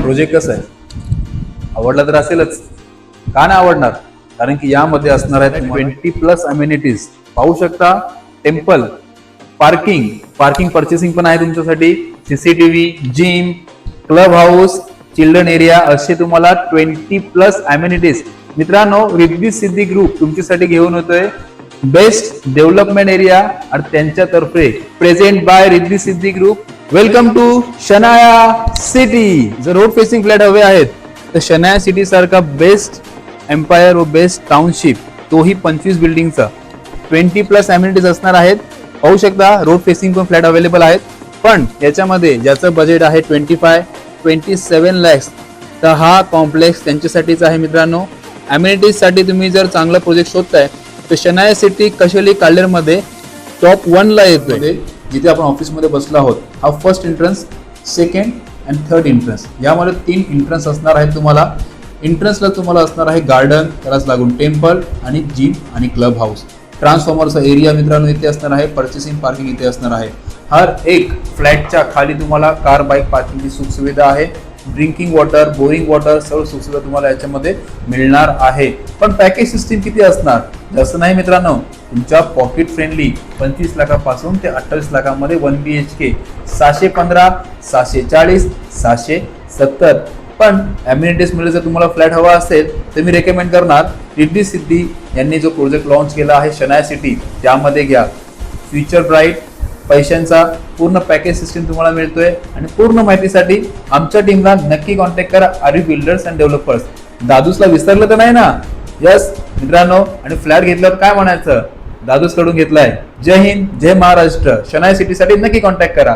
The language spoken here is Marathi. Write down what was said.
प्रोजेक्ट कसा आहे? आवडला तर असेलच, का नाही आवडणार? कारण की यामध्ये असणार आहेत 20+ अम्युनिटीज. पाहू शकता, टेम्पल, पार्किंग पर्चेसिंग पण आहे तुमच्यासाठी, CCTV, gym, club house, children area, असे तुम्हाला 20+ अम्युनिटीज. मित्रांनो, रिद्धी सिद्धी ग्रुप तुमच्यासाठी घेऊन होतोय बेस्ट डेव्हलपमेंट एरिया आणि त्यांच्यातर्फे present by Riddhi Siddhi group. Welcome to Shanaya city. जर रोड फेसिंग फ्लॅट हवे आहेत तर शनाया सिटी सारखा बेस्ट एम्पायर व बेस्ट टाउनशिप, तोही 25 बिल्डिंगचा, 20+ अम्युनिटीज असणार आहेत. पाहू शकता, रोड फेसिंग पण फ्लॅट अवेलेबल आहेत. पण याच्यामध्ये ज्याचं बजेट आहे 27 लॅक्स, तर हा कॉम्प्लेक्स त्यांच्यासाठीच आहे. मित्रांनो, अम्युनिटीज साठी तुम्ही जर चांगला प्रोजेक्ट शोधताय तर शनाया सिटी कशेली काल्हेरमध्ये टॉप 1 ला येतोय. जिथे आपण ऑफिसमध्ये बसलो आहोत, हा first entrance, second and third entrance, यामध्ये 3 एंट्रन्स असणार आहेत. तुम्हाला एंट्रन्सला तुम्हाला असणार आहे गार्डन, त्यालाच लागून टेम्पल आणि जिम आणि क्लब हाऊस. ट्रान्सफॉर्मरचा एरिया मित्रांनो इथे असणार आहे. पर्चेसिंग पार्किंग इथे असणार आहे. हर एक फ्लॅटच्या खाली तुम्हाला कार बाईक पार्किंगची सुख सुविधा आहे. ड्रिंकिंग वॉटर, बोरिंग वॉटर, सर्व सुख सुविधा तुम्हाला याच्यामध्ये मिळणार आहे. पण पॅकेज सिस्टीम किती असणार? जास्त नाही मित्रांनो, तुमच्या पॉकेट फ्रेंडली 25 लाखापासून ते 28 लाखामध्ये 1 BHK 615, 640, 670. पण अम्युनिटीज मध्ये जर तुम्हाला फ्लॅट हवा असेल तर मी रेकमेंड करणार रिद्धी सिद्धी यांनी जो प्रोजेक्ट लॉन्च केला आहे शनाया सिटी, त्यामध्ये घ्या. फ्युचर ब्राईट, पैशांचा पूर्ण पॅकेज सिस्टीम तुम्हाला मिळतोय. आणि पूर्ण माहितीसाठी आमच्या टीमला नक्की कॉन्टॅक्ट करा. आरी बिल्डर्स अँड डेव्हलपर्स. दादूसला विसरलं तर नाही ना? यस मित्रांनो, आणि फ्लॅट घेतल्यावर काय म्हणायचं? दादूस कडून घेतलाय. जय हिंद, जय महाराष्ट्र. शनाया सिटी साठी नक्की कॉन्टॅक्ट करा.